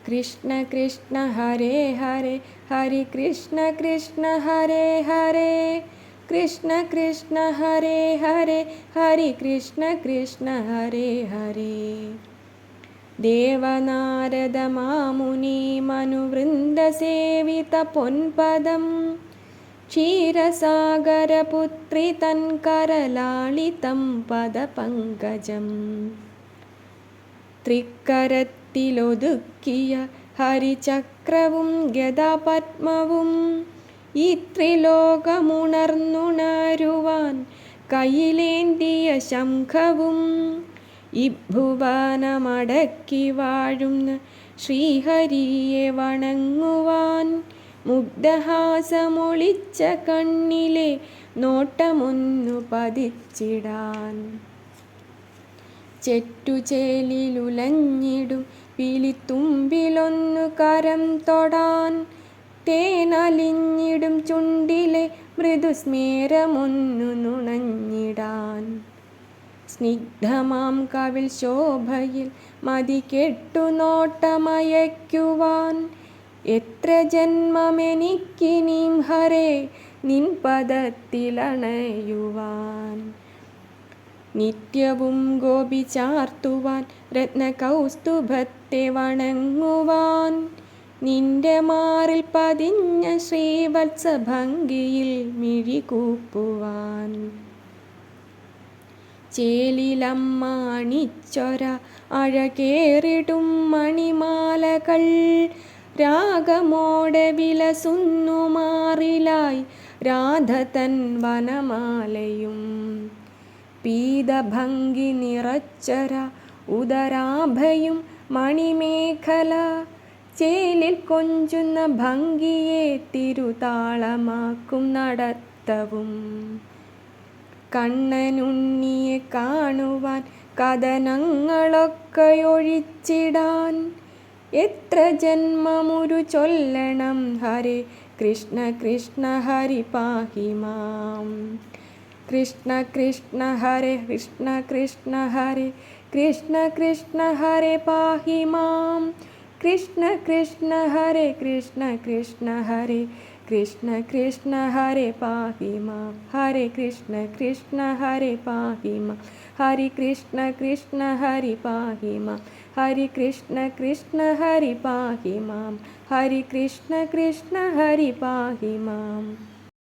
കൃഷ്ണ കൃഷ്ണ ഹരേ ഹരേ ഹരി കൃഷ്ണ കൃഷ്ണ ഹരേ ഹരേ കൃഷ്ണ കൃഷ്ണ ഹരേ ഹരേ ഹരി കൃഷ്ണ കൃഷ്ണ ഹരേ ഹരേ. ദേവനാരദ മാമുനി മനുവൃന്ദസേവിത പൊൻപദം ക്ഷീരസാഗരപുത്രി തൻ കരലാളിതം പദപങ്കജം തൃക്കരത്തിലൊതുക്കിയ ഹരിചക്രവും ഗദാപത്മവും ഈ ത്രിലോകമുണർന്നുണരുവാൻ കയ്യിലേന്തിയ ശംഖവും ഇഭുവനമടക്കി വാഴുന്ന ശ്രീഹരിയെ വണങ്ങുവാൻ മുഗ്ധഹാസമൊളിച്ച കണ്ണിലെ നോട്ടമൊന്നു പതിച്ചിടാൻ ചെറ്റുചേലിലുലഞ്ഞിടും പിലിത്തുമ്പിലൊന്നു കരം തൊടാൻ തേനലിഞ്ഞിടും ചുണ്ടിലെ മൃദുസ്മേരമൊന്നു നുണഞ്ഞിടാൻ സ്നിഗ്ധമാം കവിൾ ശോഭയിൽ മതികെട്ടു നോട്ടമയക്കുവാൻ എത്ര ജന്മമെനിക്കിനീം ഹരേ നിൻ പദത്തിലണയുവാൻ നിത്യവും ഗോപി ചാർത്തുവാൻ രത്നകൗസ്തുഭത്തെ വണങ്ങുവാൻ നിന്റെ മാറിൽ പതിഞ്ഞ ശ്രീവത്സഭംഗിയിൽ മിഴികൂപ്പുവാൻ ചേലിലമ്മാണിച്ചൊര അഴകേറിടും മണിമാലകൾ രാഗമോടെ വിലസുന്നു മാറിലായി രാധ തൻ വനമാലയും പീതഭംഗി നിറച്ചൊര ഉദരാഭയും മണിമേഖല ചേലിൽ കൊഞ്ചുന്ന ഭംഗിയെ തിരുതാളമാക്കും നടത്തവും കണ്ണനുണ്ണിയെ കാണുവാൻ കഥനങ്ങളൊക്കെയൊഴിച്ചിടാൻ എത്ര ജന്മമുരു ചൊല്ലണം ഹരേ കൃഷ്ണ കൃഷ്ണ ഹരി പാഹി മാം. കൃഷ്ണ കൃഷ്ണ ഹരേ കൃഷ്ണ കൃഷ്ണ ഹരേ കൃഷ്ണ കൃഷ്ണ ഹരേ പാഹി മാം. കൃഷ്ണ കൃഷ്ണ ഹരേ കൃഷ്ണ കൃഷ്ണ ഹരേ കൃഷ്ണ കൃഷ്ണ ഹരേ പാഹി മാം. ഹരേ കൃഷ്ണ കൃഷ്ണ ഹരേ പാഹി മാം. ഹരി കൃഷ്ണ കൃഷ്ണ ഹരി പാഹി മാം. ഹരി കൃഷ്ണ കൃഷ്ണ ഹരി പാഹി മാം. ഹരി കൃഷ്ണ കൃഷ്ണ ഹരി പാഹി മാം.